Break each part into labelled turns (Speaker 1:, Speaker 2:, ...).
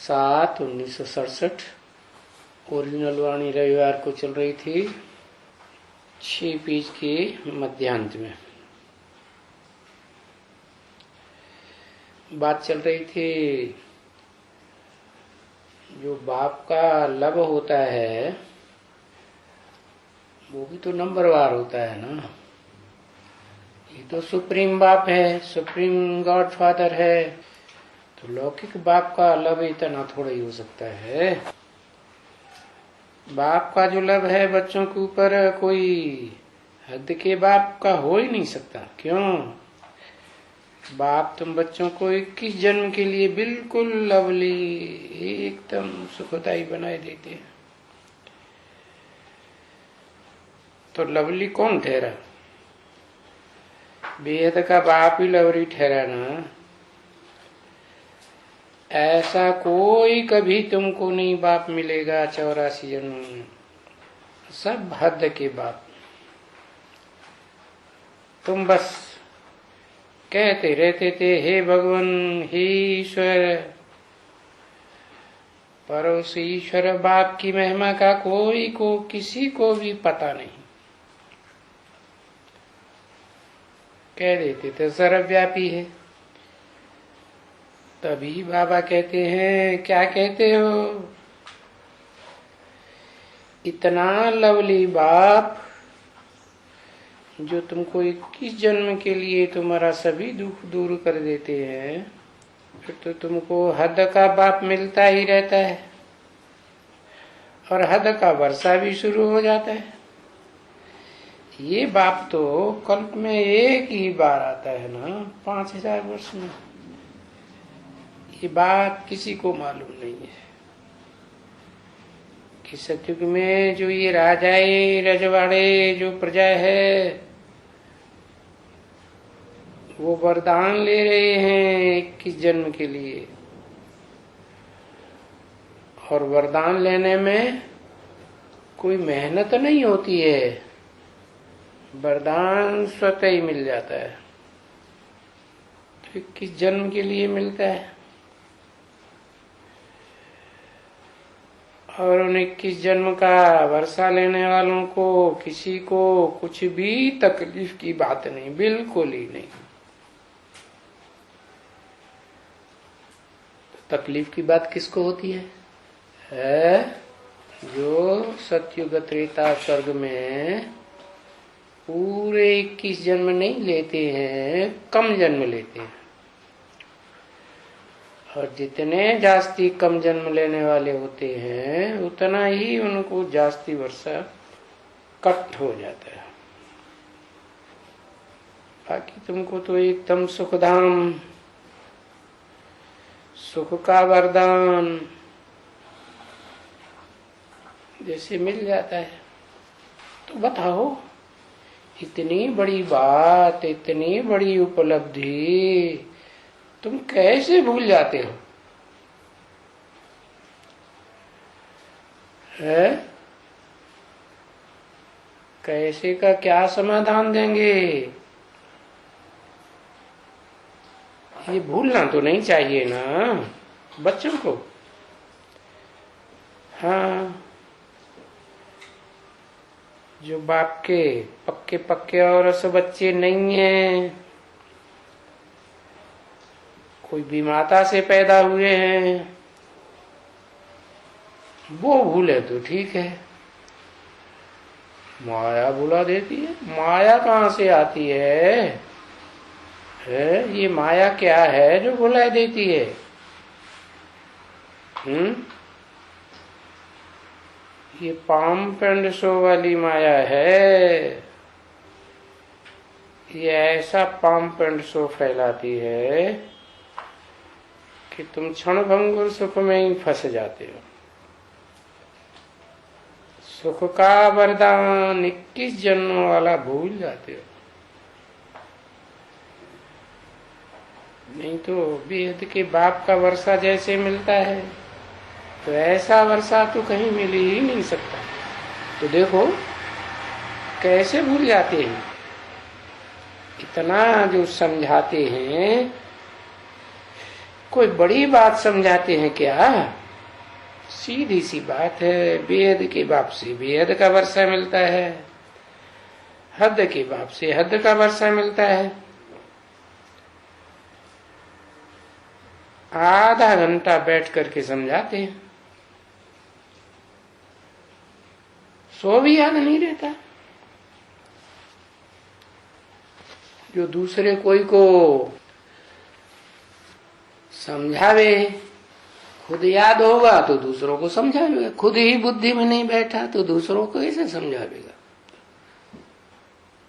Speaker 1: 7/1967 original वाणी रविवार को चल रही थी 6 पेज के मध्यांत में। बात चल रही थी जो बाप का लब होता है वो भी तो नंबरवार होता है ना। ये तो सुप्रीम बाप है, सुप्रीम गॉड फादर है, तो लौकिक बाप का लब इतना थोड़ा ही हो सकता है। बाप का जो लब है बच्चों के ऊपर कोई हद के बाप का हो ही नहीं सकता। क्यों? बाप तुम बच्चों को 21 जन्म के लिए बिल्कुल लवली एकदम सुखदायी बनाए देते हैं। तो लवली कौन ठहरा? बेहद का बाप ही लवली ठहरा ना। ऐसा कोई कभी तुमको नहीं बाप मिलेगा 84 जन्म में, सब हद के बाप। तुम बस कहते रहते थे हे भगवान, हे ईश्वर, पर उस ईश्वर बाप की महिमा का कोई को किसी को भी पता नहीं। कह देते थे सर्वव्यापी है। तभी बाबा कहते हैं, क्या कहते हो? इतना लवली बाप जो तुमको 21 जन्म के लिए तुम्हारा सभी दुख दूर कर देते हैं, फिर तो तुमको हद का बाप मिलता ही रहता है और हद का वर्षा भी शुरू हो जाता है। ये बाप तो कल्प में एक ही बार आता है ना, 5000 वर्ष में। ये बात किसी को मालूम नहीं है कि सतयुग में जो ये राजाए रजवाड़े जो प्रजा है वो वरदान ले रहे हैं 21 जन्म के लिए, और वरदान लेने में कोई मेहनत नहीं होती है, वरदान स्वतः ही मिल जाता है। तो 21 जन्म के लिए मिलता है और उन 21 जन्म का वर्षा लेने वालों को किसी को कुछ भी तकलीफ की बात नहीं, बिल्कुल ही नहीं। तकलीफ की बात किसको होती है? जो सतयुग त्रेता स्वर्ग में पूरे 21 जन्म नहीं लेते हैं, कम जन्म लेते हैं। और जितने जास्ती कम जन्म लेने वाले होते हैं उतना ही उनको जास्ती वर्षा कट हो जाता है। बाकी तुमको तो एकदम सुखधाम, सुख का वरदान जैसे मिल जाता है। तो बताओ, इतनी बड़ी बात, इतनी बड़ी उपलब्धि तुम कैसे भूल जाते हो? है? कैसे का क्या समाधान देंगे? ये भूलना तो नहीं चाहिए ना बच्चों को। हाँ, जो बाप के पक्के पक्के और रस बच्चे नहीं हैं, कोई भी माता से पैदा हुए हैं, वो भूले तो ठीक है, माया भुला देती है। माया कहाँ से आती है? ये माया क्या है जो भुला देती है? ये पाम्प एंड शो वाली माया है। ये ऐसा पाम्प एंड शो फैलाती है कि तुम क्षणभंगुर सुख में ही फंस जाते हो। सुख का वरदान 21 जन्मों वाला भूल जाते हो। नहीं तो बेहद के बाप का वर्षा जैसे मिलता है, तो ऐसा वर्षा तो कहीं मिल ही नहीं सकता। तो देखो कैसे भूल जाते हैं। इतना जो समझाते हैं कोई बड़ी बात समझाते हैं क्या? सीधी सी बात है, बेहद के बाप से बेहद का वर्षा मिलता है, हद के बाप से हद का वर्षा मिलता है। आधा घंटा बैठ करके समझाते हैं, सो भी याद नहीं रहता। जो दूसरे कोई को समझावे, खुद याद होगा तो दूसरों को समझावेगा, खुद ही बुद्धि में नहीं बैठा तो दूसरों को कैसे समझावेगा?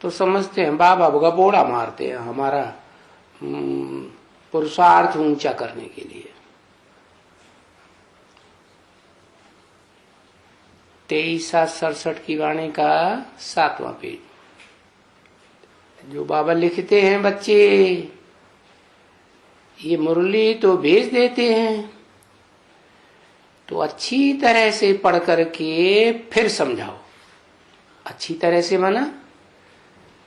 Speaker 1: तो समझते हैं बाबा गपोड़ा मारते हैं हमारा पुरुषार्थ ऊंचा करने के लिए। 23/67 की वाणी का 7वां पेज। जो बाबा लिखते हैं बच्चे ये मुरली तो भेज देते हैं, तो अच्छी तरह से पढ़ करके फिर समझाओ। अच्छी तरह से माना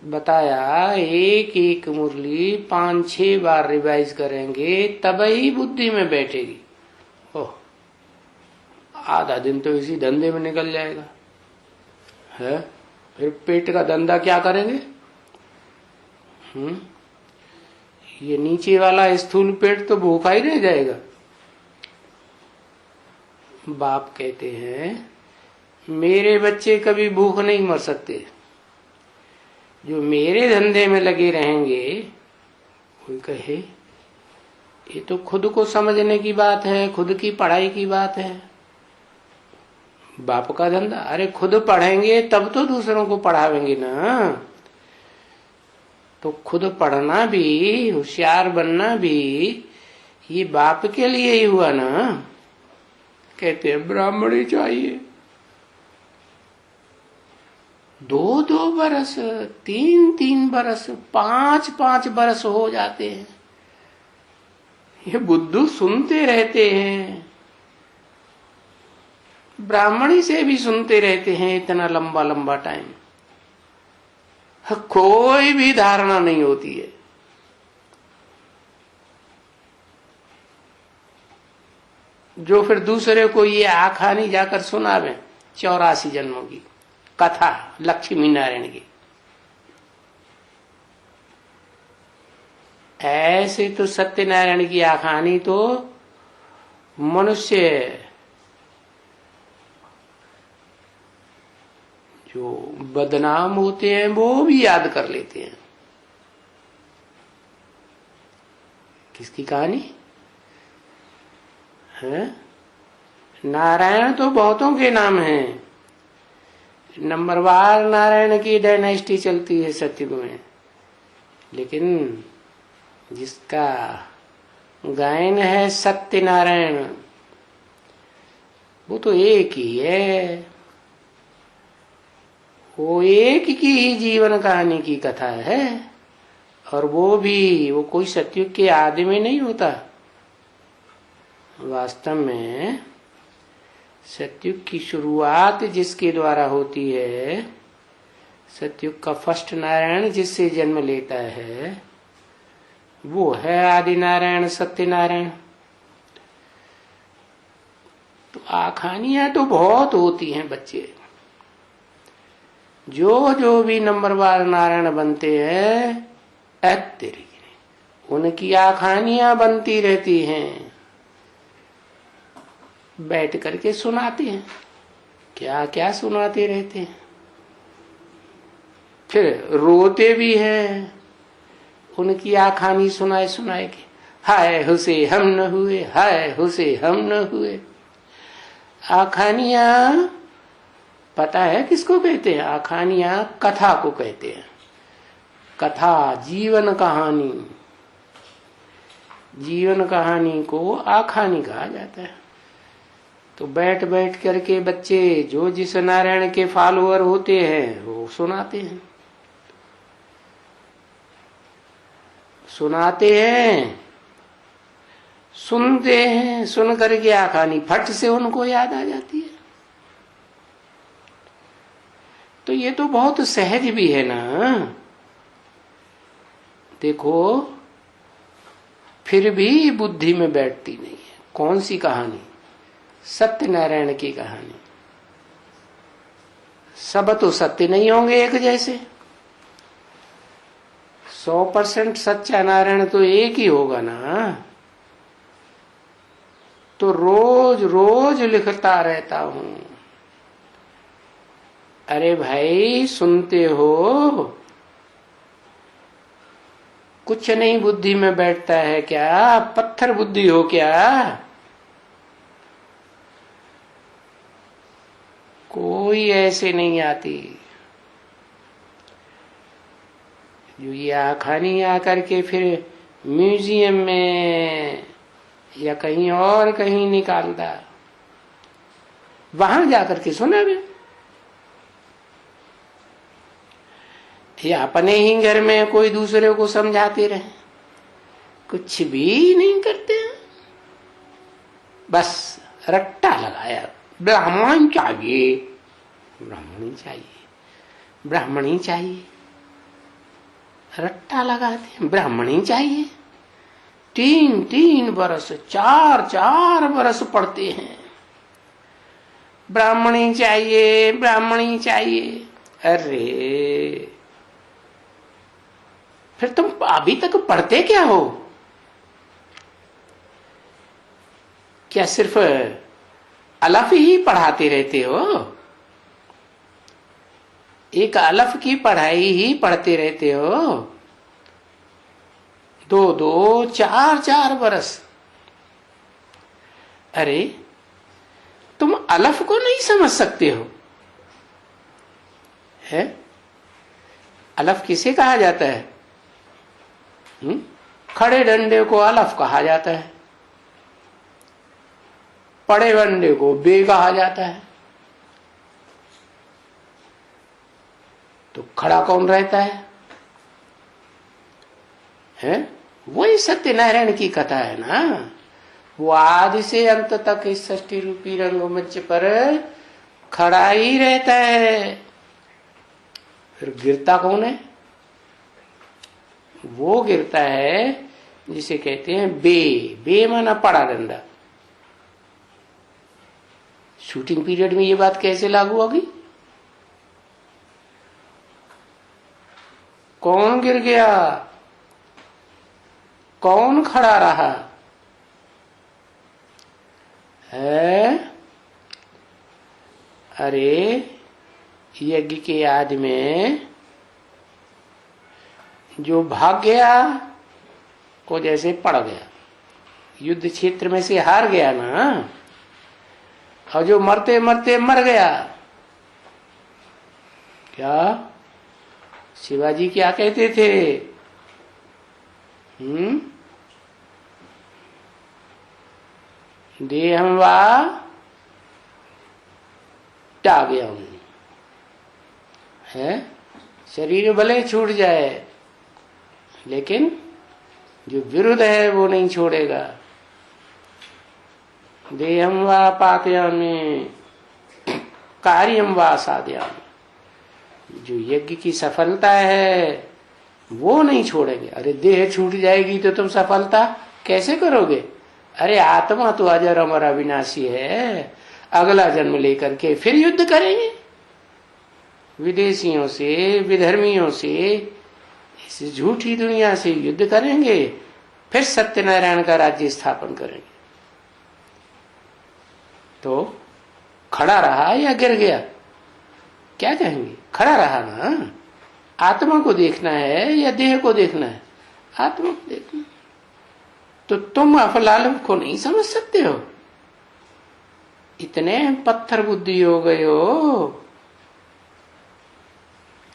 Speaker 1: बताया, एक एक मुरली 5-6 बार रिवाइज करेंगे तब ही बुद्धि में बैठेगी। ओह, आधा दिन तो इसी धंधे में निकल जाएगा है। फिर पेट का धंधा क्या करेंगे? ये नीचे वाला स्थूल पेट तो भूखा ही रह जाएगा। बाप कहते हैं मेरे बच्चे कभी भूख नहीं मर सकते, जो मेरे धंधे में लगे रहेंगे। कोई कहे ये तो खुद को समझने की बात है, खुद की पढ़ाई की बात है। बाप का धंधा, अरे खुद पढ़ेंगे तब तो दूसरों को पढ़ावेंगे ना। तो खुद पढ़ना भी, होशियार बनना भी ये बाप के लिए ही हुआ ना। कहते हैं ब्राह्मणी चाहिए, 2-2 बरस, 3-3 बरस, 5-5 बरस हो जाते हैं। ये बुद्धू सुनते रहते हैं, ब्राह्मणी से भी सुनते रहते हैं इतना लंबा लंबा टाइम, कोई भी धारणा नहीं होती है। जो फिर दूसरे को ये आखानी जाकर सुनावे 84 जन्मों की कथा लक्ष्मी नारायण की, ऐसे तो सत्यनारायण की आखानी तो मनुष्य जो बदनाम होते हैं वो भी याद कर लेते हैं। किसकी कहानी है? नारायण तो बहुतों के नाम हैं, नंबरवार नारायण की डायनेस्टी चलती है सतयुग में, लेकिन जिसका गायन है सत्यनारायण वो तो एक ही है। वो एक की ही जीवन कहानी की कथा है, और वो कोई सतयुग के आदि में नहीं होता। वास्तव में सतयुग की शुरुआत जिसके द्वारा होती है, सतयुग का फर्स्ट नारायण जिससे जन्म लेता है, वो है आदि नारायण सत्यनारायण। तो आखानियां तो बहुत होती हैं बच्चे, जो भी नंबरवार नारायण बनते हैं उनकी आखानियां बनती रहती हैं। बैठ करके सुनाते हैं, क्या क्या सुनाते रहते हैं। फिर रोते भी हैं उनकी आखानी सुनाए सुनाए के, हाय हुसे हम न हुए, हाय हुसे हम न हुए। आखानियां पता है किसको कहते हैं? आखानियां कथा को कहते हैं। कथा जीवन कहानी, जीवन कहानी को आखानी कहा जाता है। तो बैठ बैठ करके बच्चे जो जिस नारायण के फॉलोअर होते हैं वो सुनाते हैं, सुनाते हैं, सुनते हैं, सुन करके आखानी फट से उनको याद आ जाती है। तो ये तो बहुत सहज भी है ना। देखो फिर भी बुद्धि में बैठती नहीं है। कौन सी कहानी? सत्यनारायण की कहानी। सब तो सत्य नहीं होंगे एक जैसे। 100% सच्चा नारायण तो एक ही होगा ना। तो रोज रोज लिखता रहता हूं। अरे भाई सुनते हो? कुछ नहीं बुद्धि में बैठता है क्या? पत्थर बुद्धि हो क्या? कोई ऐसे नहीं आती। जो ये आखानी आकर के फिर म्यूजियम में या कहीं और कहीं निकालता, वहां जाकर के सुना भी, या अपने ही घर में कोई दूसरे को समझाते रहे, कुछ भी नहीं करते हैं। बस रट्टा लगाया, ब्राह्मण चाहिए, ब्राह्मणी चाहिए, ब्राह्मणी चाहिए, रट्टा लगाते हैं, ब्राह्मणी चाहिए। 3-3 बरस, 4-4 बरस पढ़ते हैं, ब्राह्मणी चाहिए, ब्राह्मणी चाहिए। अरे फिर तुम अभी तक पढ़ते क्या हो? क्या सिर्फ अलफ ही पढ़ाते रहते हो? एक अलफ की पढ़ाई ही पढ़ते रहते हो? 2-2, 4-4 बरस। अरे तुम अलफ को नहीं समझ सकते हो? है? अलफ किसे कहा जाता है? खड़े डंडे को अलफ कहा जाता है, पड़े डंडे को बे कहा जाता है। तो खड़ा कौन रहता है? वही सत्यनारायण की कथा है ना। वो आदि से अंत तक इस षष्ठी रूपी रंगमंच पर खड़ा ही रहता है। फिर गिरता कौन है? वो गिरता है जिसे कहते हैं बे। बे माना पड़ा डंडा। शूटिंग पीरियड में ये बात कैसे लागू होगी? कौन गिर गया? कौन खड़ा रहा है? अरे यज्ञ के आदि में जो भाग गया वो जैसे पड़ गया, युद्ध क्षेत्र में से हार गया ना। और जो मरते मरते मर गया, क्या शिवाजी क्या कहते थे? देहम वा त्यागयम, है शरीर भले छूट जाए लेकिन जो विरुद्ध है वो नहीं छोड़ेगा। देहम वा पातयामि कार्यम वा साधयामि, जो यज्ञ की सफलता है वो नहीं छोड़ेंगे। अरे देह छूट जाएगी तो तुम सफलता कैसे करोगे? अरे आत्मा तो अजर अमर अविनाशी है, अगला जन्म लेकर के फिर युद्ध करेंगे विदेशियों से, विधर्मियों से, इस झूठी दुनिया से युद्ध करेंगे, फिर सत्यनारायण का राज्य स्थापन करेंगे। तो खड़ा रहा या गिर गया? क्या कहेंगे? खड़ा रहा ना। आत्मा को देखना है या देह को देखना है? आत्मा को देखना। तो तुम अफलाल को नहीं समझ सकते हो? इतने पत्थर बुद्धि हो गए हो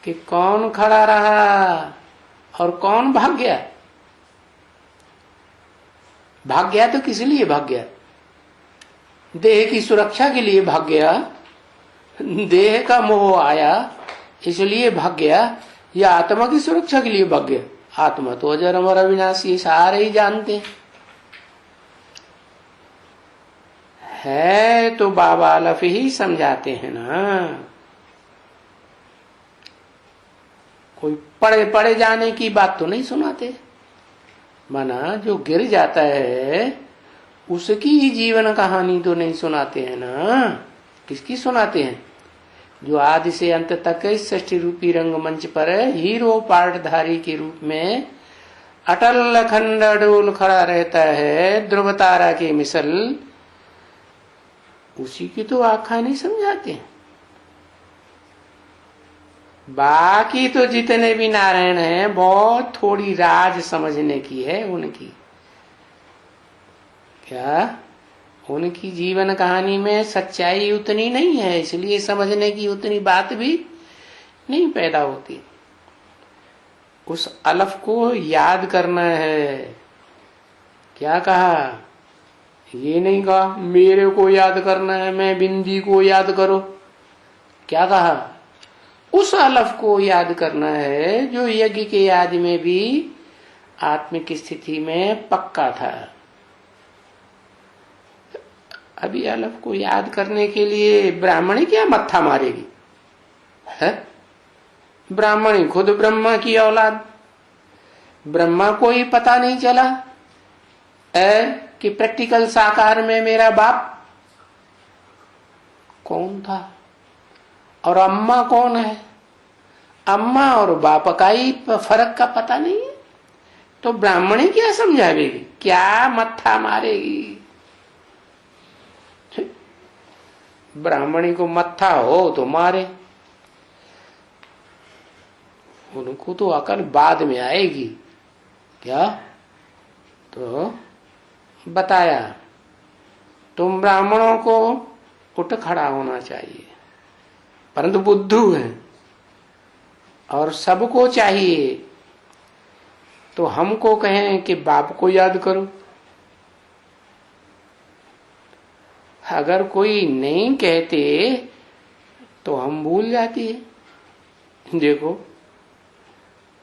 Speaker 1: कि कौन खड़ा रहा और कौन भाग गया। भाग गया तो किस लिए भाग गया? देह की सुरक्षा के लिए भाग गया, देह का मोह आया इसलिए भाग गया, या आत्मा की सुरक्षा के लिए भाग गया? आत्मा तो अजर अमर अविनाशी, सारे ही जानते है। तो बाबा अलफ ही समझाते हैं ना। कोई पड़े पड़े जाने की बात तो नहीं सुनाते। माना जो गिर जाता है उसकी जीवन कहानी तो नहीं सुनाते हैं ना। किसकी सुनाते हैं? जो आदि से अंत तक इस सृष्टि रूपी रंगमंच पर हीरो पार्टधारी के रूप में अटल अखंड अडोल खड़ा रहता है, ध्रुव तारा के मिसल, उसी की तो आखा नहीं समझाते हैं। बाकी तो जितने भी नारायण हैं बहुत थोड़ी राज समझने की है उनकी। क्या उनकी जीवन कहानी में सच्चाई उतनी नहीं है, इसलिए समझने की उतनी बात भी नहीं पैदा होती। उस अलफ को याद करना है। क्या कहा? ये नहीं कहा मेरे को याद करना है, मैं बिंदी को याद करो। क्या कहा? उस अलफ को याद करना है जो यज्ञ के आदि में भी आत्मिक स्थिति में पक्का था। अभी अलफ को याद करने के लिए ब्राह्मणी क्या मत्था मारेगी? है ब्राह्मणी खुद ब्रह्मा की औलाद, ब्रह्मा को ही पता नहीं चला कि प्रैक्टिकल साकार में मेरा बाप कौन था और अम्मा कौन है। अम्मा और बाप का ही फर्क का पता नहीं है, तो ब्राह्मणी क्या समझावेगी, क्या मत्था मारेगी? ब्राह्मणी को मत्था हो तो मारे, उनको तो अकल बाद में आएगी। क्या? तो बताया तुम ब्राह्मणों को उठ खड़ा होना चाहिए, परंतु बुद्धू है और सबको चाहिए, तो हमको कहें कि बाप को याद करो। अगर कोई नहीं कहते तो हम भूल जाती है। देखो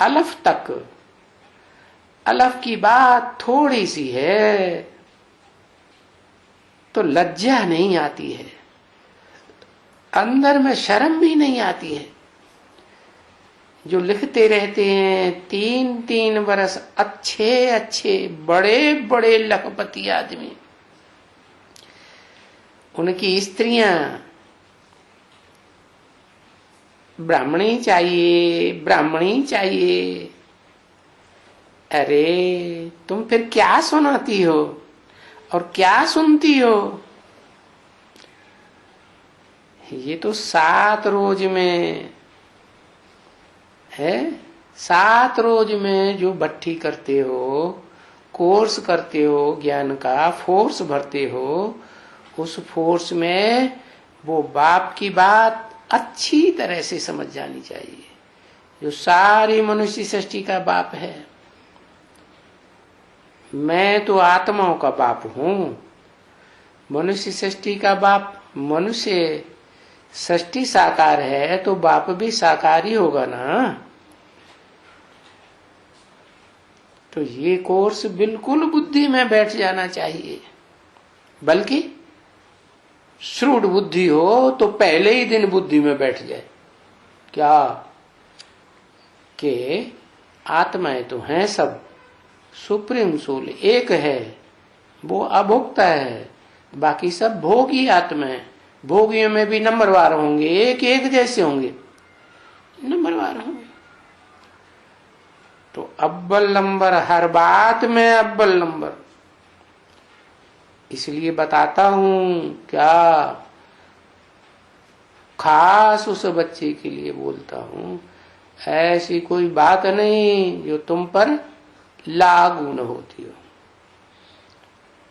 Speaker 1: अलफ तक, अलफ की बात थोड़ी सी है तो लज्जा नहीं आती है, अंदर में शर्म भी नहीं आती है। जो लिखते रहते हैं 3-3 बरस, अच्छे अच्छे बड़े बड़े लखपति आदमी, उनकी स्त्रियां ब्राह्मणी चाहिए, ब्राह्मणी चाहिए। अरे तुम फिर क्या सुनाती हो और क्या सुनती हो? ये तो 7 रोज में है, 7 रोज में जो भट्ठी करते हो, कोर्स करते हो, ज्ञान का फोर्स भरते हो, उस फोर्स में वो बाप की बात अच्छी तरह से समझ जानी चाहिए, जो सारी मनुष्य सृष्टि का बाप है। मैं तो आत्माओं का बाप हूं, मनुष्य सृष्टि का बाप। मनुष्य सृष्टि साकार है तो बाप भी साकार ही होगा ना। तो ये कोर्स बिल्कुल बुद्धि में बैठ जाना चाहिए, बल्कि श्रूड बुद्धि हो तो पहले ही दिन बुद्धि में बैठ जाए। क्या? कि आत्माएं तो हैं सब, सुप्रीम सोल एक है, वो अभोक्ता है, बाकी सब भोगी आत्माएं। भोगियों में भी नंबरवार होंगे, एक एक जैसे होंगे, नंबरवार होंगे। तो अव्वल नंबर, हर बात में अव्वल नंबर। इसलिए बताता हूं, क्या खास उस बच्चे के लिए बोलता हूं, ऐसी कोई बात नहीं जो तुम पर लागू न होती हो।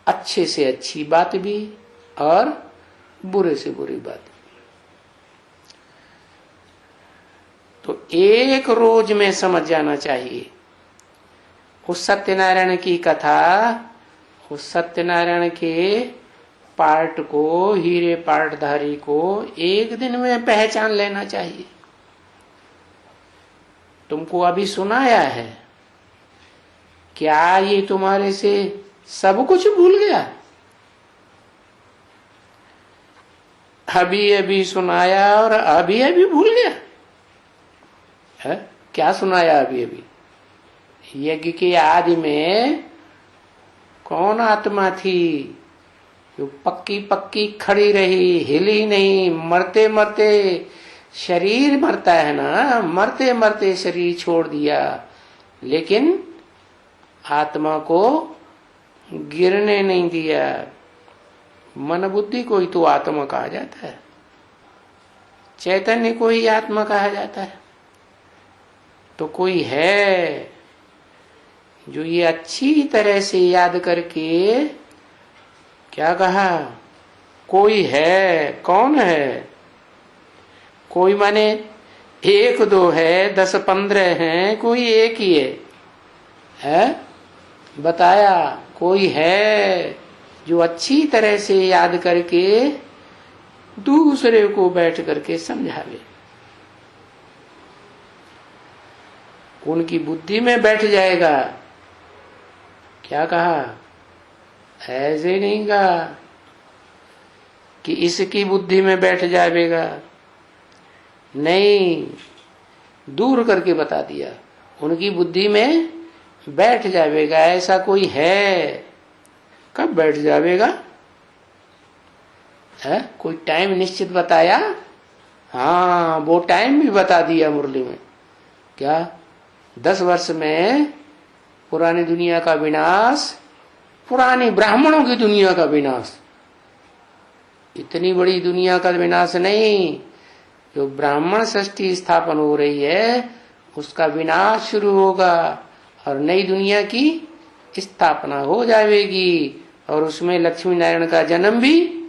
Speaker 1: अच्छे से अच्छी बात भी और बुरे से बुरी बात भी। तो एक रोज में समझ जाना चाहिए। उस सत्यनारायण की कथा, उस सत्यनारायण के पार्ट को, हीरे पार्टधारी को एक दिन में पहचान लेना चाहिए। तुमको अभी सुनाया है, क्या ये तुम्हारे से सब कुछ भूल गया? अभी अभी सुनाया और अभी अभी भूल गया है? क्या सुनाया अभी अभी? यज्ञ के आदि में कौन आत्मा थी जो पक्की पक्की खड़ी रही, हिली नहीं, मरते मरते शरीर मरता है ना, मरते मरते शरीर छोड़ दिया, लेकिन आत्मा को गिरने नहीं दिया। मन बुद्धि को ही तो आत्मा कहा जाता है, चैतन्य को ही आत्मा कहा जाता है। तो कोई है जो ये अच्छी तरह से याद करके, क्या कहा, कोई है। कौन है? कोई माने 1 2 है, 10 15 है, कोई एक ही है? बताया कोई है जो अच्छी तरह से याद करके दूसरे को बैठ करके समझावे, उनकी बुद्धि में बैठ जाएगा। क्या कहा? ऐसे नहीं कहा कि इसकी बुद्धि में बैठ जाएगा, नहीं, दूर करके बता दिया, उनकी बुद्धि में बैठ जाएगा। ऐसा कोई है? कब बैठ जाएगा? है कोई टाइम निश्चित बताया? हाँ, वो टाइम भी बता दिया मुरली में। क्या? 10 वर्ष में पुरानी दुनिया का विनाश, पुरानी ब्राह्मणों की दुनिया का विनाश। इतनी बड़ी दुनिया का विनाश नहीं, जो ब्राह्मण षष्ठी स्थापन हो रही है उसका विनाश शुरू होगा और नई दुनिया की स्थापना हो जाएगी। और उसमें लक्ष्मी नारायण का जन्म भी,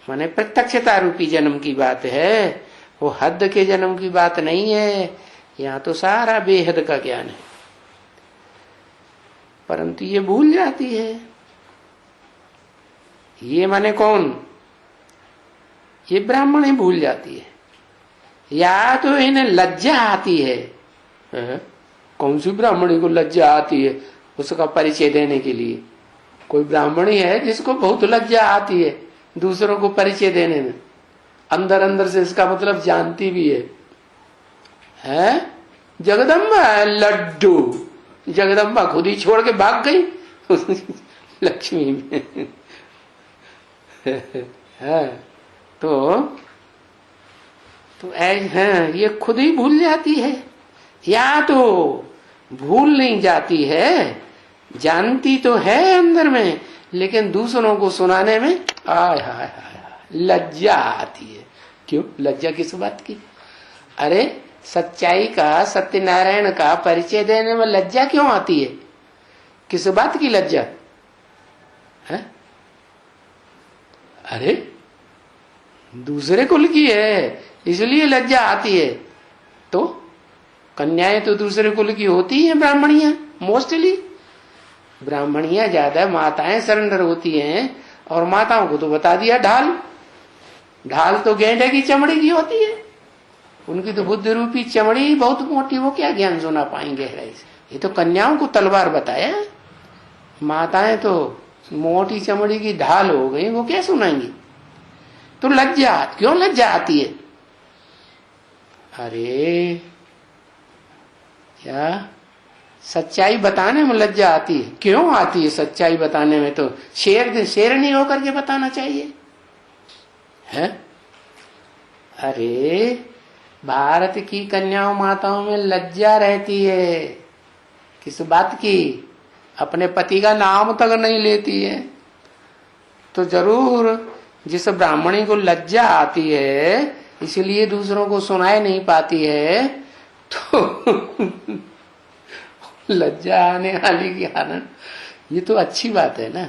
Speaker 1: माने प्रत्यक्षता रूपी जन्म की बात है, वो हद के जन्म की बात नहीं है। यहाँ तो सारा बेहद का ज्ञान है, परंतु ये भूल जाती है। ये माने कौन? ये ब्राह्मण ही भूल जाती है, या तो इन्हें लज्जा आती है। कौन सी ब्राह्मणी को लज्जा आती है उसका परिचय देने के लिए? कोई ब्राह्मणी है जिसको बहुत लज्जा आती है दूसरों को परिचय देने में, अंदर अंदर से इसका मतलब जानती भी है? जगदम्बा है लड्डू, जगदम्बा खुद ही छोड़ के भाग गई लक्ष्मी में है। तो ये खुद ही भूल जाती है, या तो भूल नहीं जाती है, जानती तो है अंदर में, लेकिन दूसरों को सुनाने में आय हाय हाय लज्जा आती है। क्यों लज्जा? किस बात की? अरे सच्चाई का, सत्यनारायण का परिचय देने में लज्जा क्यों आती है? किस बात की लज्जा है? अरे दूसरे कुल की है इसलिए लज्जा आती है। तो कन्याएं तो दूसरे कुल की होती हैं, ब्राह्मणियां मोस्टली, ब्राह्मणियां ज्यादा माताएं सरेंडर होती हैं। और माताओं को तो बता दिया ढाल, ढाल तो गेंडे की चमड़ी की होती है, उनकी तो बुद्धि रूपी चमड़ी बहुत मोटी, वो क्या ज्ञान सुना पाएंगे गहराई से? ये तो कन्याओं को तलवार बताया, माताएं तो मोटी चमड़ी की ढाल हो गई, वो क्या सुनाएंगी? तो लज्जा, क्यों लज्जा आती है? अरे क्या सच्चाई बताने में लज्जा आती है? क्यों आती है सच्चाई बताने में? तो शेरनी होकर के बताना चाहिए है? अरे भारत की कन्याओं माताओं में लज्जा रहती है, किस बात की? अपने पति का नाम तक नहीं लेती है। तो जरूर जिस ब्राह्मणी को लज्जा आती है इसलिए दूसरों को सुनाई नहीं पाती है, तो लज्जा आने वाले की कारण, ये तो अच्छी बात है ना।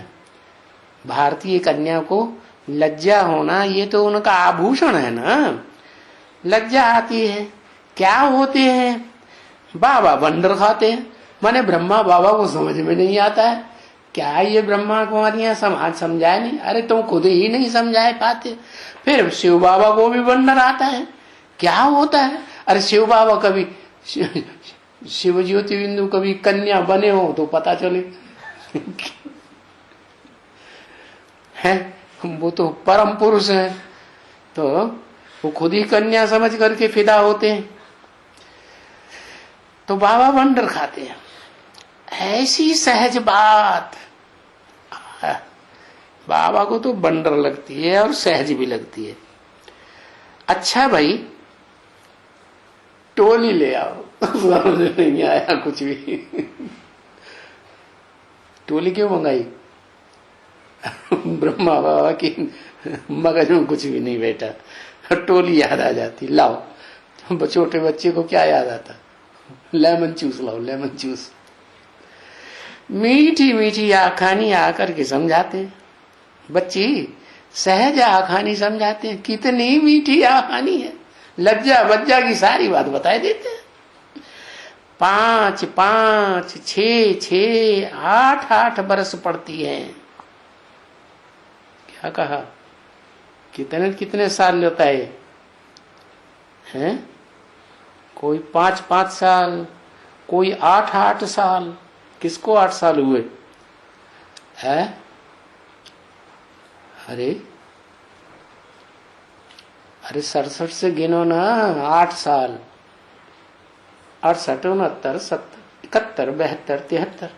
Speaker 1: भारतीय कन्या को लज्जा होना ये तो उनका आभूषण है ना। लज्जा आती है, क्या होते हैं? बाबा बंदर खाते हैं, माने ब्रह्मा बाबा को समझ में नहीं आता है। क्या ये ब्रह्मा कुमारियां समाज समझाए नहीं? अरे तुम खुद ही नहीं समझाए पाते, फिर शिव बाबा को भी बंदर आता है, क्या होता है? अरे शिव बाबा कभी शिव ज्योति बिंदु कभी कन्या बने हो तो पता चले है, वो तो परम पुरुष है, तो वो खुद ही कन्या समझ करके फिदा होते हैं। तो बाबा बंदर खाते हैं, ऐसी सहज बात बाबा को तो बंडर लगती है और सहज भी लगती है। अच्छा भाई टोली ले आओ। समझ नहीं आया कुछ भी। टोली क्यों मंगाई? ब्रह्मा बाबा की मगज में कुछ भी नहीं बैठा, टोली याद आ जाती। लाओ, छोटे बच्चे को क्या याद आता? लेमन जूस लाओ, लेमन जूस। मीठी मीठी आखानी आकर के समझाते बच्ची, सहज आखानी समझाते हैं। कितनी मीठी आखानी है, लज्जा बज्जा की सारी बात बता देते हैं। 5 5 6 6 8 8 बरस पड़ती है। क्या कहा? कितने कितने साल लेता है? हैं? कोई 5 5 साल, कोई 8 8 साल। किसको 8 साल हुए है? अरे 67 से गिनो ना। 8 साल, 68 69 70 71 72 73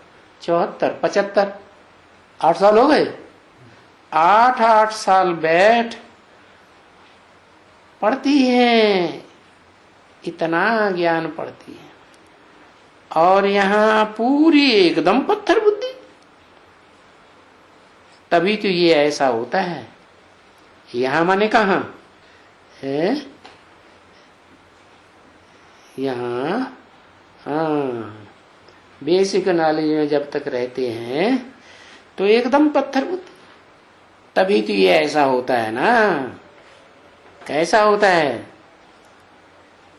Speaker 1: 74 75, 8 साल हो गए। 8 8 साल बैठ पढ़ती है, इतना ज्ञान पढ़ती है। और यहाँ पूरी एकदम पत्थर बुद्धि। तभी तो ये ऐसा होता है। यहाँ माने कहाँ है? यहाँ हाँ, बेसिक नॉलेज में जब तक रहते हैं तो एकदम पत्थर बुद्धि। तभी तो ये ऐसा होता है ना। कैसा होता है?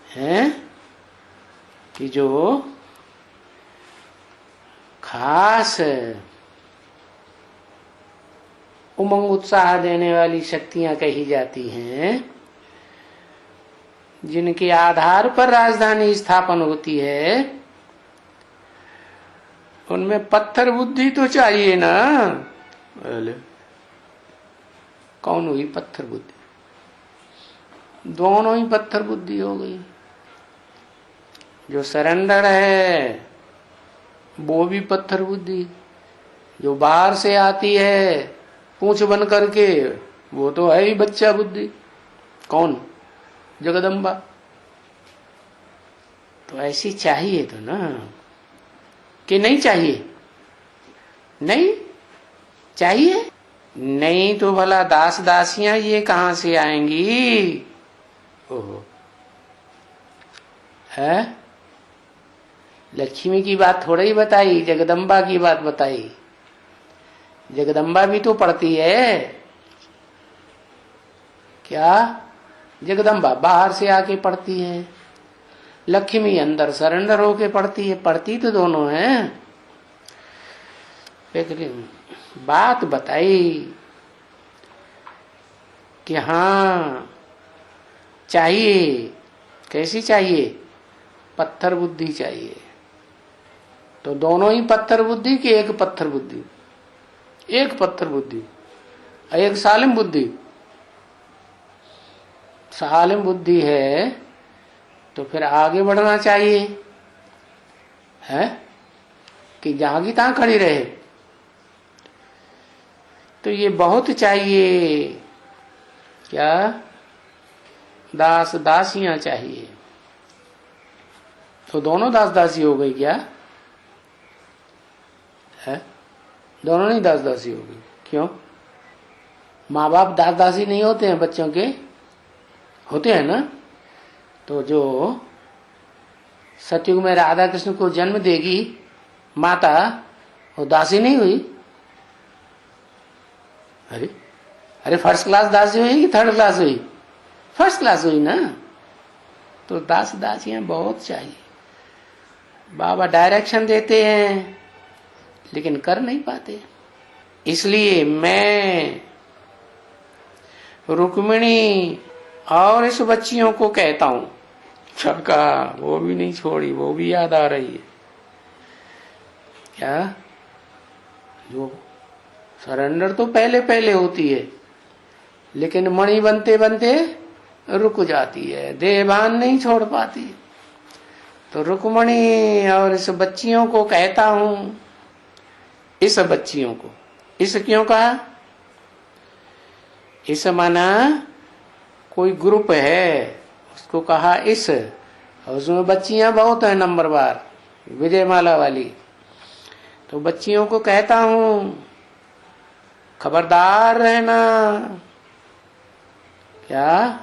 Speaker 1: हैं? कि जो खास उमंग उत्साह देने वाली शक्तियां कही जाती हैं, जिनके आधार पर राजधानी स्थापन होती है, उनमें पत्थर बुद्धि तो चाहिए ना। अरे कौन हुई पत्थर बुद्धि? दोनों ही पत्थर बुद्धि हो गई। जो सरेंडर है वो भी पत्थर बुद्धि, जो बाहर से आती है पूंछ बन करके वो तो है ही बच्चा बुद्धि। कौन? जगदम्बा। तो ऐसी चाहिए तो ना, कि नहीं चाहिए? नहीं चाहिए। नहीं तो भला दास दासियां ये कहां से आएंगी? ओहो, है? लक्ष्मी की बात थोड़ा ही बताई, जगदम्बा की बात बताई। जगदम्बा भी तो पढ़ती है। क्या? जगदम्बा बाहर से आके पढ़ती है, लक्ष्मी अंदर सरेंडर होके पढ़ती है। पढ़ती तो दोनों है। लेकिन बात बताई कि हाँ चाहिए। कैसी चाहिए? पत्थर बुद्धि चाहिए। तो दोनों ही पत्थर बुद्धि कि एक पत्थर बुद्धि? एक पत्थर बुद्धि, एक सालिम बुद्धि। सालिम बुद्धि है तो फिर आगे बढ़ना चाहिए, है कि जहां की तहां खड़ी रहे। तो ये बहुत चाहिए। क्या? दास दासियां चाहिए। तो दोनों दास दासी हो गई क्या? है? दोनों नहीं दास दासी हो गई। क्यों? माँ बाप दास दासी नहीं होते हैं बच्चों के? होते हैं ना। तो जो सतयुग में राधा कृष्ण को जन्म देगी माता, वो दासी नहीं हुई? अरे अरे फर्स्ट क्लास दासी हुई कि थर्ड क्लास हुई? फर्स्ट क्लास हुई ना। तो दास दासियां बहुत चाहिए। बाबा डायरेक्शन देते हैं लेकिन कर नहीं पाते। इसलिए मैं रुक्मिणी और इस बच्चियों को कहता हूं, सबका वो भी नहीं छोड़ी, वो भी याद आ रही है। क्या? जो सरेंडर तो पहले पहले होती है, लेकिन मणि बनते बनते रुक जाती है, देहभान नहीं छोड़ पाती। तो रुक्मणी और इस बच्चियों को कहता हूं, इस बच्चियों को, इस क्यों कहा? इस माना कोई ग्रुप है, उसको कहा इस, और उसमें बच्चियां बहुत है नंबरवार, विजयमाला वाली। तो बच्चियों को कहता हूं खबरदार रहना, क्या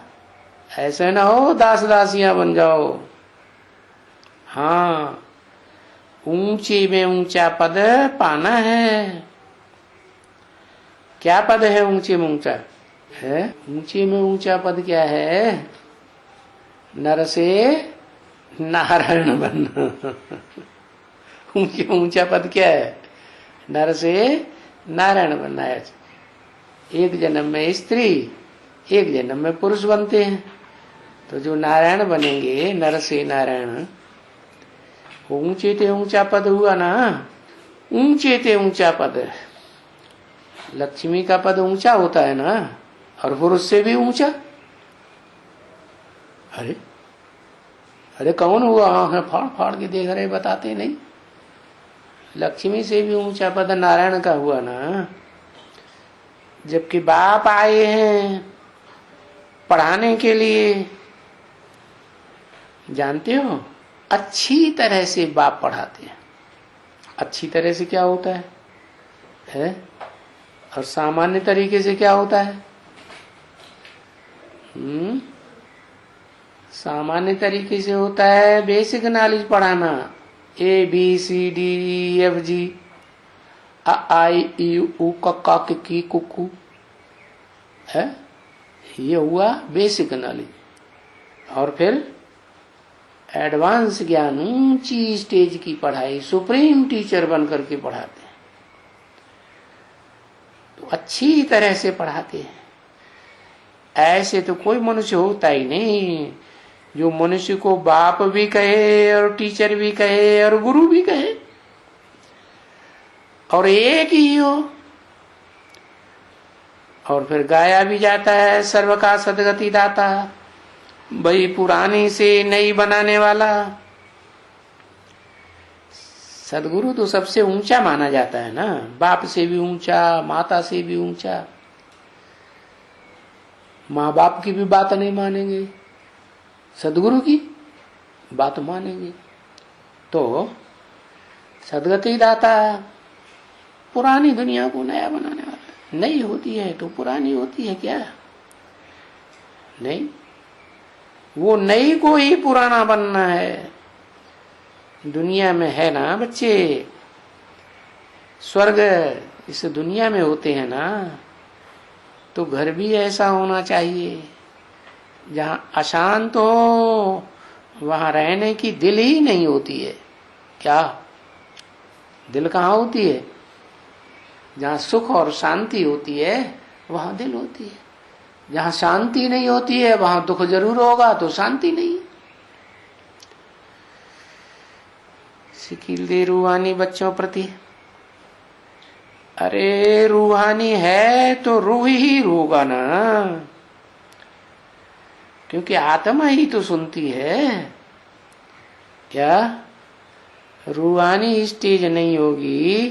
Speaker 1: ऐसे ना हो दास दासियां बन जाओ। हाँ, ऊंचे में ऊंचा पद पाना है। क्या पद है ऊंचे में ऊंचा है? ऊंचे में ऊंचा पद क्या है? नर से नारायण बनना। ऊंचे में ऊंचा पद क्या है? नर से नारायण बनना है। एक जन्म में स्त्री, एक जन्म में पुरुष बनते हैं। तो जो नारायण बनेंगे, नर से नारायण, ऊंचे ते ऊंचा पद हुआ ना। ऊंचे ते ऊंचा पद, लक्ष्मी का पद ऊंचा होता है ना, और पुरुष से भी ऊंचा। अरे अरे कौन हुआ? आंखें फाड़ फाड़ के देख रहे, बताते नहीं। लक्ष्मी से भी ऊंचा पद नारायण का हुआ ना। जबकि बाप आए हैं पढ़ाने के लिए, जानते हो, अच्छी तरह से बाप पढ़ाते हैं। अच्छी तरह से क्या होता है? और सामान्य तरीके से क्या होता है? सामान्य तरीके से होता है बेसिक नॉलेज पढ़ाना, A B C D E F G, अ आई ई उ क की कुकू है। ये हुआ बेसिक नॉलेज। और फिर एडवांस ज्ञान, ऊंची स्टेज की पढ़ाई, सुप्रीम टीचर बन करके पढ़ाते हैं। तो अच्छी तरह से पढ़ाते हैं। ऐसे तो कोई मनुष्य होता ही नहीं जो मनुष्य को बाप भी कहे और टीचर भी कहे और गुरु भी कहे, और एक ही हो। और फिर गाया भी जाता है, सर्व का सदगति दाता, भाई पुरानी से नई बनाने वाला। सदगुरु तो सबसे ऊंचा माना जाता है ना, बाप से भी ऊंचा, माता से भी ऊंचा। माँ बाप की भी बात नहीं मानेंगे, सदगुरु की बात मानेंगे। तो सदगति दाता पुरानी दुनिया को नया बनाने वाला। नई होती है तो पुरानी होती है क्या? नहीं, वो नई को ही पुराना बनना है। दुनिया में है ना बच्चे, स्वर्ग इस दुनिया में होते हैं ना, तो घर भी ऐसा होना चाहिए जहां अशांत हो, वहां रहने की दिल ही नहीं होती है। क्या दिल कहाँ होती है? जहां सुख और शांति होती है वहां दिल होती है। जहां शांति नहीं होती है वहां दुख जरूर होगा, तो शांति नहीं। सिकील दे रूहानी बच्चों प्रति। अरे रूहानी है तो रूह ही होगा ना, क्योंकि आत्मा ही तो सुनती है। क्या रूहानी स्टेज नहीं होगी,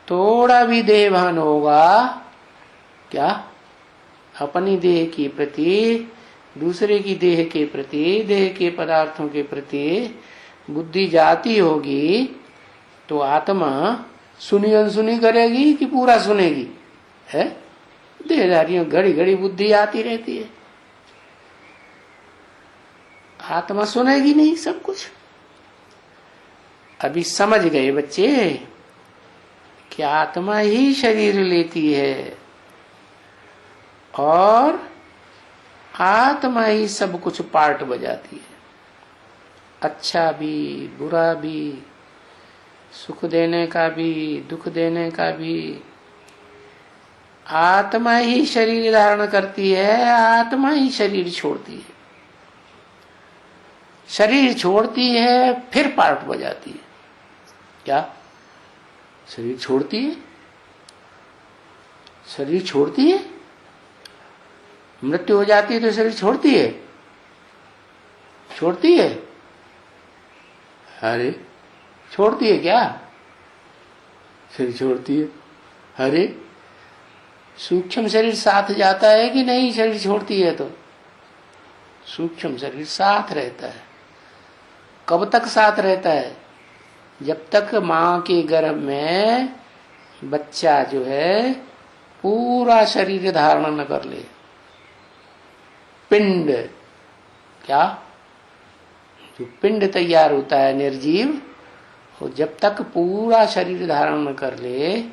Speaker 1: थोड़ा भी देहभान होगा, क्या अपनी देह के प्रति, दूसरे की देह के प्रति, देह के पदार्थों के प्रति बुद्धि जाती होगी, तो आत्मा सुनी अनसुनी करेगी कि पूरा सुनेगी? है देहधारियों घड़ी घड़ी बुद्धि आती रहती है, आत्मा सुनेगी नहीं सब कुछ। अभी समझ गए बच्चे कि आत्मा ही शरीर लेती है और आत्मा ही सब कुछ पार्ट बजाती है, अच्छा भी बुरा भी, सुख देने का भी दुख देने का भी। आत्मा ही शरीर धारण करती है, आत्मा ही शरीर छोड़ती है। शरीर छोड़ती है फिर पार्ट बजाती है। क्या शरीर छोड़ती है? शरीर छोड़ती है? मृत्यु हो जाती है तो शरीर छोड़ती है? छोड़ती है? अरे छोड़ती है क्या? शरीर छोड़ती है? अरे सूक्ष्म शरीर साथ जाता है कि नहीं? शरीर छोड़ती है तो सूक्ष्म शरीर साथ रहता है। कब तक साथ रहता है? जब तक मां के गर्भ में बच्चा जो है पूरा शरीर धारण न कर ले। पिंड, क्या जो पिंड तैयार होता है निर्जीव, वो जब तक पूरा शरीर धारण न कर ले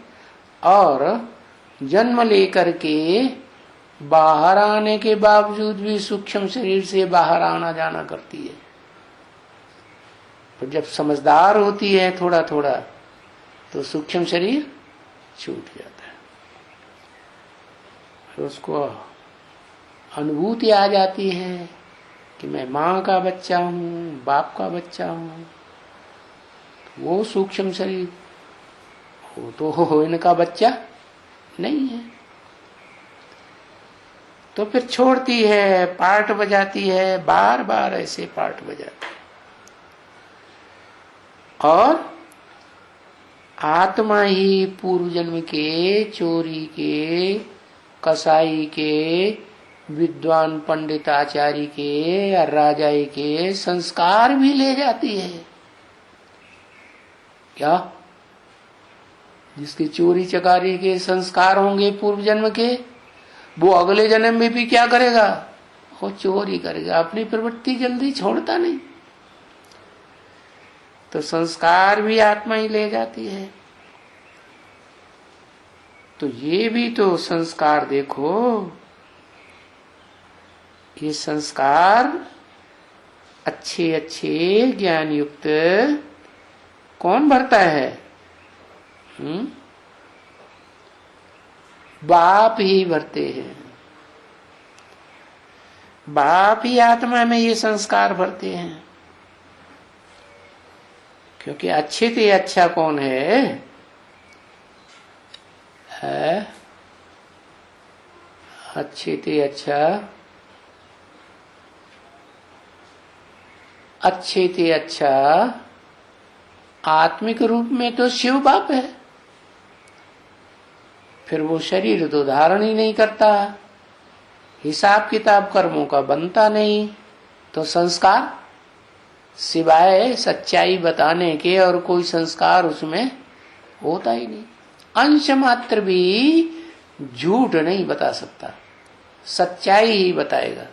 Speaker 1: और जन्म लेकर के बाहर आने के बावजूद भी सूक्ष्म शरीर से बाहर आना जाना करती है। तो जब समझदार होती है थोड़ा थोड़ा तो सूक्ष्म शरीर छूट जाता है, तो उसको अनुभूति आ जाती है कि मैं माँ का बच्चा हूँ, बाप का बच्चा हूँ। वो सूक्ष्म शरीर वो तो इनका बच्चा नहीं है। तो फिर छोड़ती है, पार्ट बजाती है, बार बार ऐसे पार्ट बजाती है। और आत्मा ही पूर्व जन्म के, चोरी के, कसाई के, विद्वान पंडित आचार्य के या राजाई के संस्कार भी ले जाती है। क्या? जिसके चोरी चकारी के संस्कार होंगे पूर्व जन्म के, वो अगले जन्म में भी क्या करेगा? वो चोरी करेगा। अपनी प्रवृत्ति जल्दी छोड़ता नहीं, तो संस्कार भी आत्मा ही ले जाती है। तो ये भी तो संस्कार देखो, ये संस्कार अच्छे अच्छे ज्ञान युक्त कौन भरता है? बाप ही भरते हैं। बाप ही आत्मा में ये संस्कार भरते हैं। क्योंकि अच्छे से अच्छा कौन है? अच्छे से अच्छा, अच्छे से अच्छा आत्मिक रूप में तो शिव बाप है। फिर वो शरीर तो धारण ही नहीं करता, हिसाब किताब कर्मों का बनता नहीं, तो संस्कार सिवाय सच्चाई बताने के और कोई संस्कार उसमें होता ही नहीं। अंश मात्र भी झूठ नहीं बता सकता, सच्चाई ही बताएगा।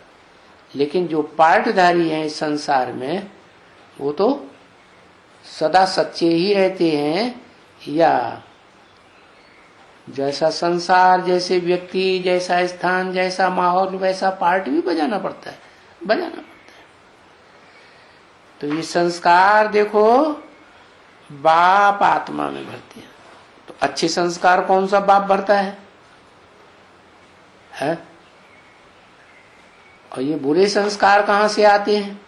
Speaker 1: लेकिन जो पार्टधारी हैं इस संसार में, वो तो सदा सच्चे ही रहते हैं। या जैसा संसार, जैसे व्यक्ति, जैसा स्थान, जैसा माहौल, वैसा पार्ट भी बजाना पड़ता है, बजाना पड़ता है। तो ये संस्कार देखो बाप आत्मा में भरते हैं। तो अच्छे संस्कार कौन सा बाप भरता है? और ये बुरे संस्कार कहाँ से आते हैं?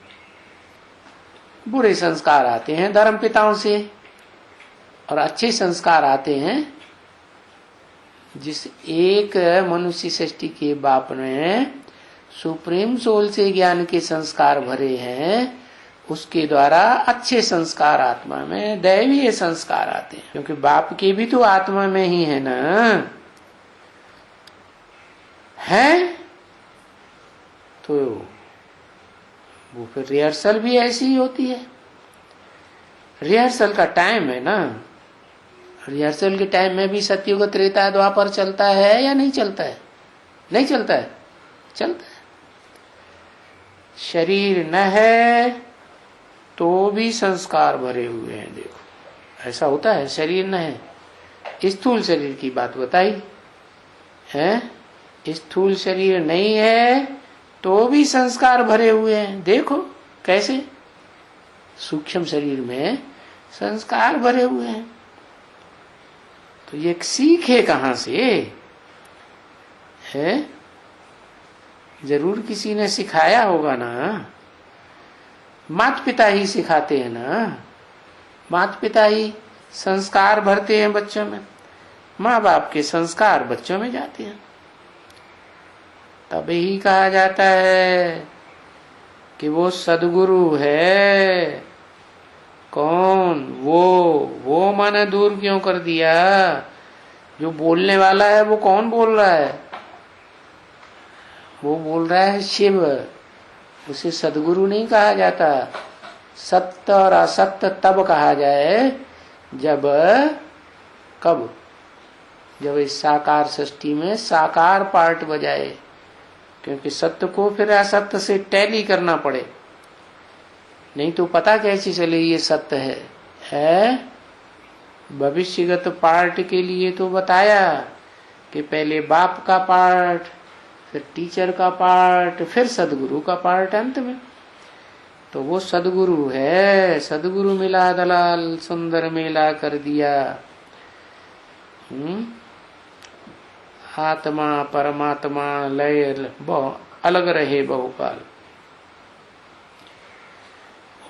Speaker 1: बुरे संस्कार आते हैं धर्म पिताओं से, और अच्छे संस्कार आते हैं जिस एक मनुष्य सृष्टि के बाप ने सुप्रीम सोल से ज्ञान के संस्कार भरे हैं, उसके द्वारा अच्छे संस्कार आत्मा में, दैवीय संस्कार आते हैं। क्योंकि बाप के भी तो आत्मा में ही है ना, है तो वो फिर रिहर्सल भी ऐसी ही होती है। रिहर्सल का टाइम है ना, रिहर्सल के टाइम में भी सत्युग त्रेता द्वापर चलता है या नहीं चलता है? नहीं चलता है, चलता है। शरीर न है तो भी संस्कार भरे हुए हैं। देखो ऐसा होता है, शरीर न है, स्थूल शरीर की बात बताई है, स्थूल शरीर नहीं है तो भी संस्कार भरे हुए हैं। देखो कैसे सूक्ष्म शरीर में संस्कार भरे हुए हैं। तो ये सीखे कहाँ से है? जरूर किसी ने सिखाया होगा ना, माता पिता ही सिखाते हैं ना, माता पिता ही संस्कार भरते हैं बच्चों में, माँ बाप के संस्कार बच्चों में जाते हैं। तब ही कहा जाता है कि वो सदगुरु है। कौन? वो माने दूर क्यों कर दिया? जो बोलने वाला है वो कौन बोल रहा है? वो बोल रहा है शिव। उसे सदगुरु नहीं कहा जाता। सत्य और असत्य तब कहा जाए जब कब जब इस साकार सृष्टि में साकार पार्ट बजाए, क्योंकि सत्य को फिर असत्य से टैली करना पड़े, नहीं तो पता कैसे चले ये सत्य है। भविष्यगत पार्ट के लिए तो बताया कि पहले बाप का पार्ट, फिर टीचर का पार्ट, फिर सदगुरु का पार्ट अंत में। तो वो सदगुरु है। सदगुरु मिला दलाल सुंदर मेला कर दिया। आत्मा परमात्मा लय अलग रहे बहुकाल।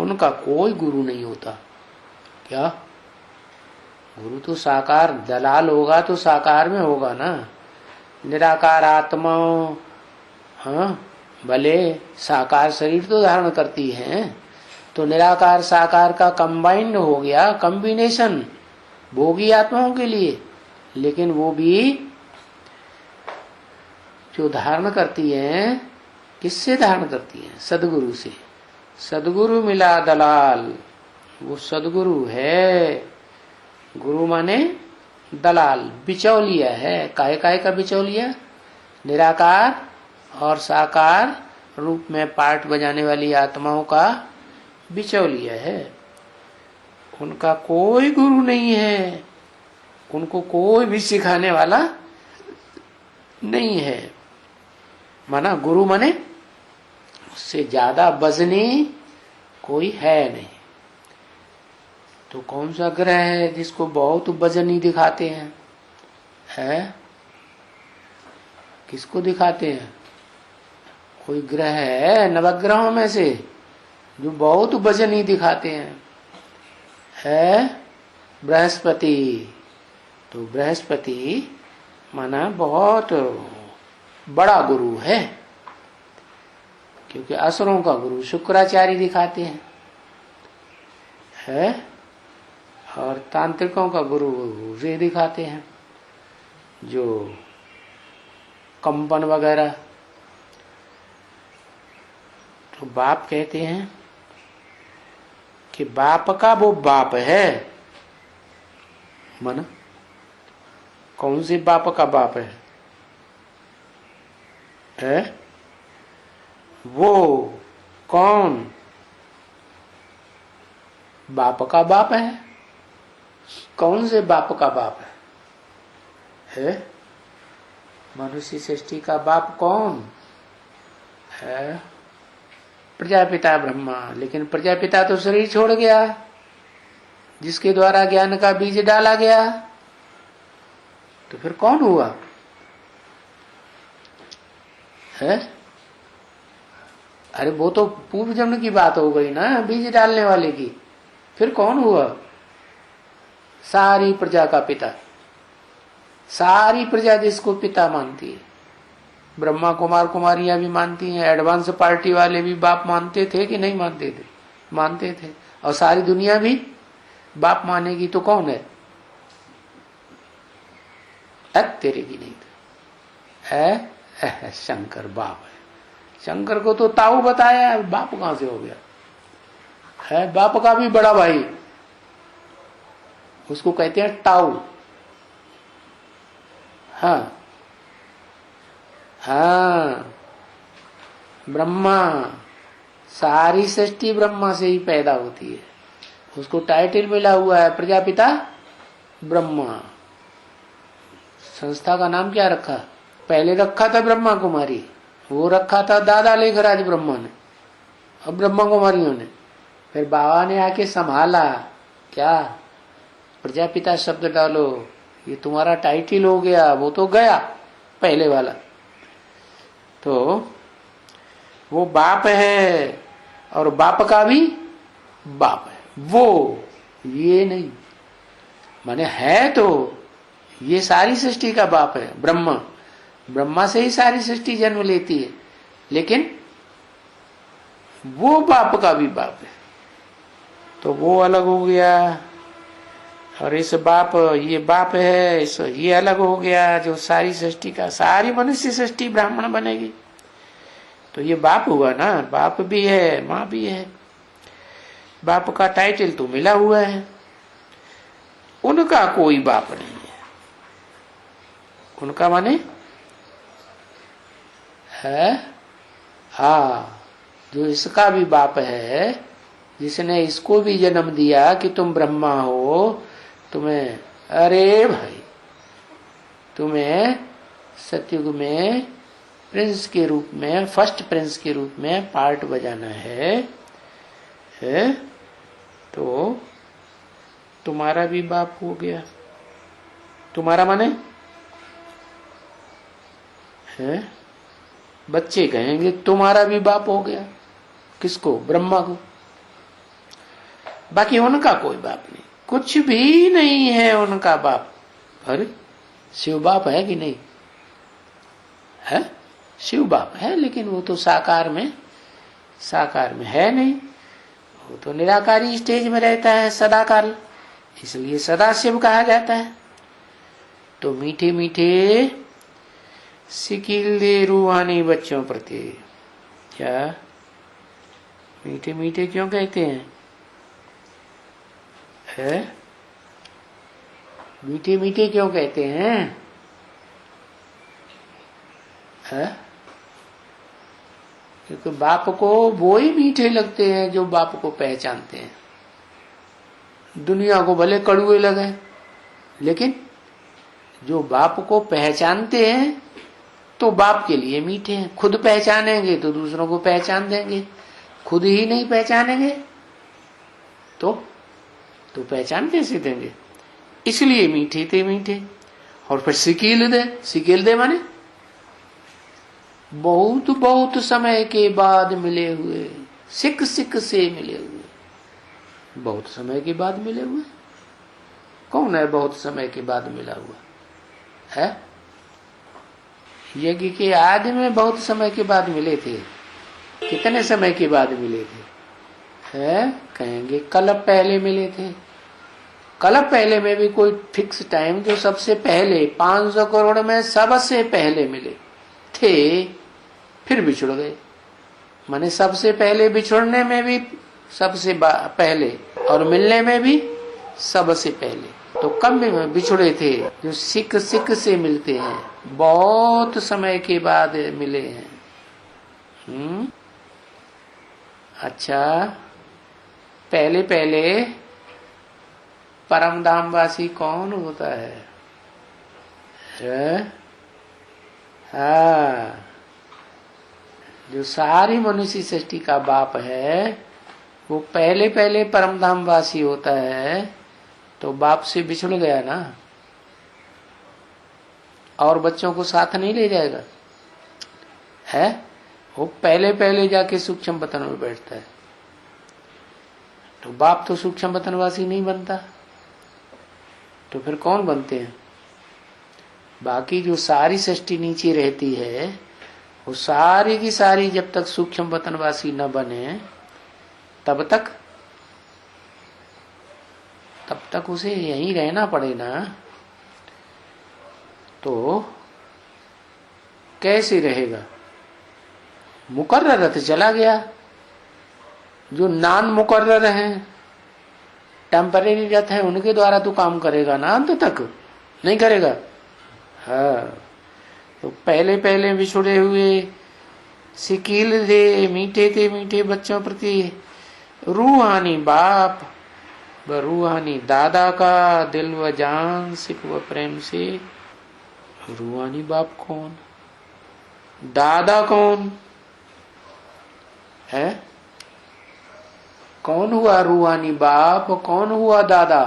Speaker 1: उनका कोई गुरु नहीं होता। क्या गुरु तो साकार, दलाल होगा तो साकार में होगा ना। निराकार आत्मा हाँ भले साकार शरीर तो धारण करती है, तो निराकार साकार का कंबाइंड हो गया, कॉम्बिनेशन भोगी आत्माओं के लिए। लेकिन वो भी जो धारण करती है, किससे धारण करती है? सदगुरु से। सदगुरु मिला दलाल, वो सदगुरु है। गुरु माने दलाल, बिचौलिया है। काहे काहे का बिचौलिया? निराकार और साकार रूप में पार्ट बजाने वाली आत्माओं का बिचौलिया है। उनका कोई गुरु नहीं है, उनको कोई भी सिखाने वाला नहीं है। माना गुरु माने उससे ज्यादा बजनी कोई है नहीं। तो कौन सा ग्रह है जिसको बहुत बजनी दिखाते हैं? है किसको दिखाते हैं? कोई ग्रह है नवग्रहों में से जो बहुत वजनी दिखाते हैं? है बृहस्पति। तो बृहस्पति माना बहुत बड़ा गुरु है, क्योंकि असुरों का गुरु शुक्राचार्य दिखाते हैं है, और तांत्रिकों का गुरु रे दिखाते हैं, जो कंपन वगैरह। तो बाप कहते हैं कि बाप का वो बाप है। मन कौन से बाप का बाप है? वो कौन बाप का बाप है? कौन से बाप का बाप है? मनुष्य सृष्टि का बाप कौन है? प्रजापिता ब्रह्मा। लेकिन प्रजापिता तो शरीर छोड़ गया, जिसके द्वारा ज्ञान का बीज डाला गया। तो फिर कौन हुआ है? अरे वो तो पूर्व जन्म की बात हो गई ना, बीज डालने वाले की। फिर कौन हुआ? सारी प्रजा का पिता। सारी प्रजा जिसको पिता मानती है, ब्रह्मा कुमार कुमारियां भी मानती हैं, एडवांस पार्टी वाले भी बाप मानते थे कि नहीं मानते थे? मानते थे। और सारी दुनिया भी बाप मानेगी तो कौन है? तेरे की नहीं है शंकर बाप है। शंकर को तो ताऊ बताया, बाप कहां से हो गया है? बाप का भी बड़ा भाई, उसको कहते हैं ताऊ। हाँ हाँ, ब्रह्मा, सारी सृष्टि ब्रह्मा से ही पैदा होती है। उसको टाइटल मिला हुआ है प्रजापिता ब्रह्मा। संस्था का नाम क्या रखा? पहले रखा था ब्रह्मा कुमारी, वो रखा था दादा लेखराज ब्रह्मा ने और ब्रह्मा कुमारियों ने। फिर बाबा ने आके संभाला, क्या प्रजापिता शब्द डालो, ये तुम्हारा टाइटल हो गया। वो तो गया पहले वाला। तो वो बाप है, और बाप का भी बाप है वो, ये नहीं। माने है तो ये सारी सृष्टि का बाप है ब्रह्मा। ब्रह्मा से ही सारी सृष्टि जन्म लेती है, लेकिन वो बाप का भी बाप है। तो वो अलग हो गया। और इस बाप, ये बाप है, इस ये अलग हो गया, जो सारी सृष्टि का, सारी मनुष्य सृष्टि ब्राह्मण बनेगी, तो ये बाप हुआ ना, बाप भी है माँ भी है, बाप का टाइटल तो मिला हुआ है। उनका कोई बाप नहीं है, उनका माने है, हाँ, जो इसका भी बाप है, जिसने इसको भी जन्म दिया कि तुम ब्रह्मा हो, तुम्हें, अरे भाई, तुम्हें सतयुग में प्रिंस के रूप में, फर्स्ट प्रिंस के रूप में पार्ट बजाना है, तो तुम्हारा भी बाप हो गया। तुम्हारा माने है, बच्चे कहेंगे तुम्हारा भी बाप हो गया, किसको? ब्रह्मा को। बाकी उनका कोई बाप नहीं, कुछ भी नहीं है उनका बाप। अरे शिव बाप है कि नहीं है? शिव बाप है, लेकिन वो तो साकार में है नहीं, वो तो निराकारी स्टेज में रहता है सदाकाल, इसलिए सदा शिव कहा जाता है। तो मीठे मीठे सिकिल दे रूहानी बच्चों प्रति, क्या मीठे मीठे क्यों कहते हैं? है मीठे मीठे क्यों कहते हैं? है क्योंकि बाप को वो ही मीठे लगते हैं जो बाप को पहचानते हैं। दुनिया को भले कड़ुए लगे, लेकिन जो बाप को पहचानते हैं तो बाप के लिए मीठे हैं। खुद पहचानेंगे तो दूसरों को पहचान देंगे, खुद ही नहीं पहचानेंगे तो पहचान कैसे देंगे? इसलिए मीठे थे मीठे। और फिर सिकील दे माने बहुत बहुत समय के बाद मिले हुए, सिक से मिले हुए, बहुत समय के बाद मिले हुए। कौन है बहुत समय के बाद मिला हुआ है? यज्ञ के आदि में बहुत समय के बाद मिले थे। कितने समय के बाद मिले थे? है कहेंगे कल्प पहले मिले थे। कल्प पहले में भी कोई फिक्स टाइम, जो सबसे पहले 500 करोड़ में सबसे पहले मिले थे, फिर बिछुड़ गए। माने सबसे पहले बिछुड़ने में भी सबसे पहले, और मिलने में भी सबसे पहले। तो कब में बिछुड़े थे? जो सिक से मिलते हैं, बहुत समय के बाद मिले हैं। अच्छा, पहले परम धामवासी कौन होता है? हाँ, जो सारी मनुष्य सृष्टि का बाप है, वो पहले परम धामवासी होता है। तो बाप से बिछुड़ गया ना, और बच्चों को साथ नहीं ले जाएगा, है? वो पहले जाके सूक्ष्म वतन में बैठता है। तो बाप तो सूक्ष्म वतनवासी नहीं बनता, तो फिर कौन बनते हैं? बाकी जो सारी सृष्टि नीचे रहती है, वो सारी की सारी जब तक सूक्ष्म वतनवासी न बने, तब तक उसे यहीं रहना पड़े ना। तो कैसे रहेगा? मुकर्रर रथ चला गया। जो नान मुकर्रर हैं, टेम्परेरी रथ है, उनके द्वारा तो काम करेगा ना, अंत तक नहीं करेगा। हाँ, तो पहले बिछुड़े हुए सिकील दे मीठे थे मीठे बच्चों प्रति रूहानी बाप व रूहानी दादा का दिल व जान सिख व प्रेम से। रूहानी बाप कौन? दादा कौन है? कौन हुआ रूहानी बाप, कौन हुआ दादा?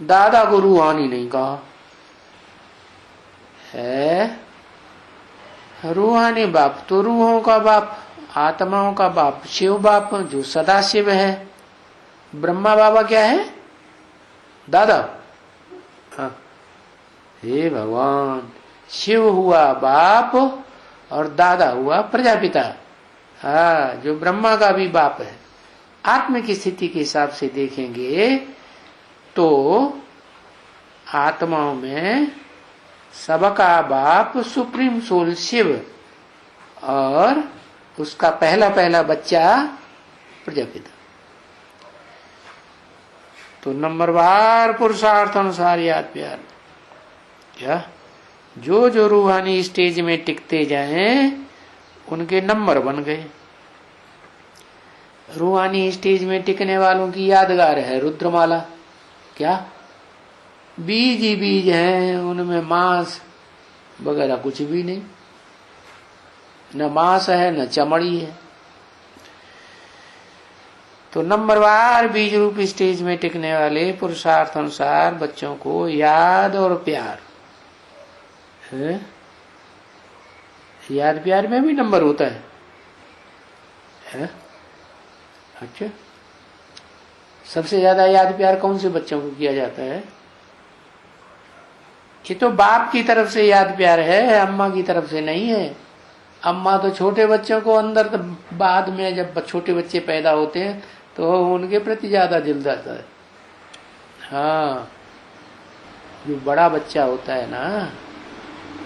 Speaker 1: दादा को रूहानी नहीं कहा है। रूहानी बाप तो रूहों का बाप, आत्माओं का बाप, शिव बाप, जो सदा शिव है। ब्रह्मा बाबा क्या है? दादा। हाँ, हे भगवान, शिव हुआ बाप और दादा हुआ प्रजापिता। हाँ, जो ब्रह्मा का भी बाप है, आत्म की स्थिति के हिसाब से देखेंगे तो आत्माओं में सबका बाप सुप्रीम सोल शिव और उसका पहला पहला बच्चा प्रजापिता। तो नंबरवार पुरुषार्थ अनुसार याद प्यार क्या जो जो रूहानी स्टेज में टिकते जाएं उनके नंबर बन गए। रूहानी स्टेज में टिकने वालों की यादगार है रुद्रमाला। क्या बीज ही बीज हैं, उनमें मांस वगैरह कुछ भी नहीं, न मांस है न चमड़ी है। तो नंबरवार बीज रूप स्टेज में टिकने वाले पुरुषार्थ अनुसार बच्चों को याद और प्यार है। याद प्यार में भी नंबर होता है? अच्छा, सबसे ज्यादा याद प्यार कौन से बच्चों को किया जाता है? ये तो बाप की तरफ से याद प्यार है, अम्मा की तरफ से नहीं है। अम्मा तो छोटे बच्चों को अंदर तो बाद में जब छोटे बच्चे पैदा होते हैं तो उनके प्रति ज्यादा दिल जाता है। हाँ, जो बड़ा बच्चा होता है ना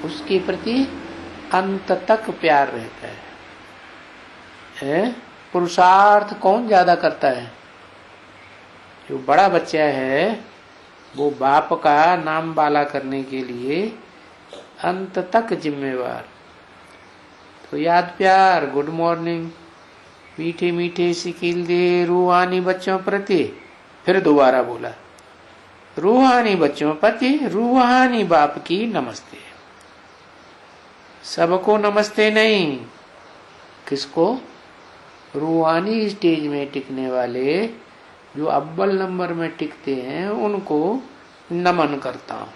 Speaker 1: उसके प्रति अंत तक प्यार रहता है। पुरुषार्थ कौन ज्यादा करता है? जो बड़ा बच्चा है वो बाप का नाम बाला करने के लिए अंत तक जिम्मेवार। तो याद प्यार, गुड मॉर्निंग, मीठे मीठे सिकिल दे रूहानी बच्चों प्रति। फिर दोबारा बोला, रूहानी बच्चों प्रति रूहानी बाप की नमस्ते। सबको नमस्ते नहीं, किसको? रूहानी स्टेज में टिकने वाले जो अव्वल नंबर में टिकते हैं उनको नमन करता हूं।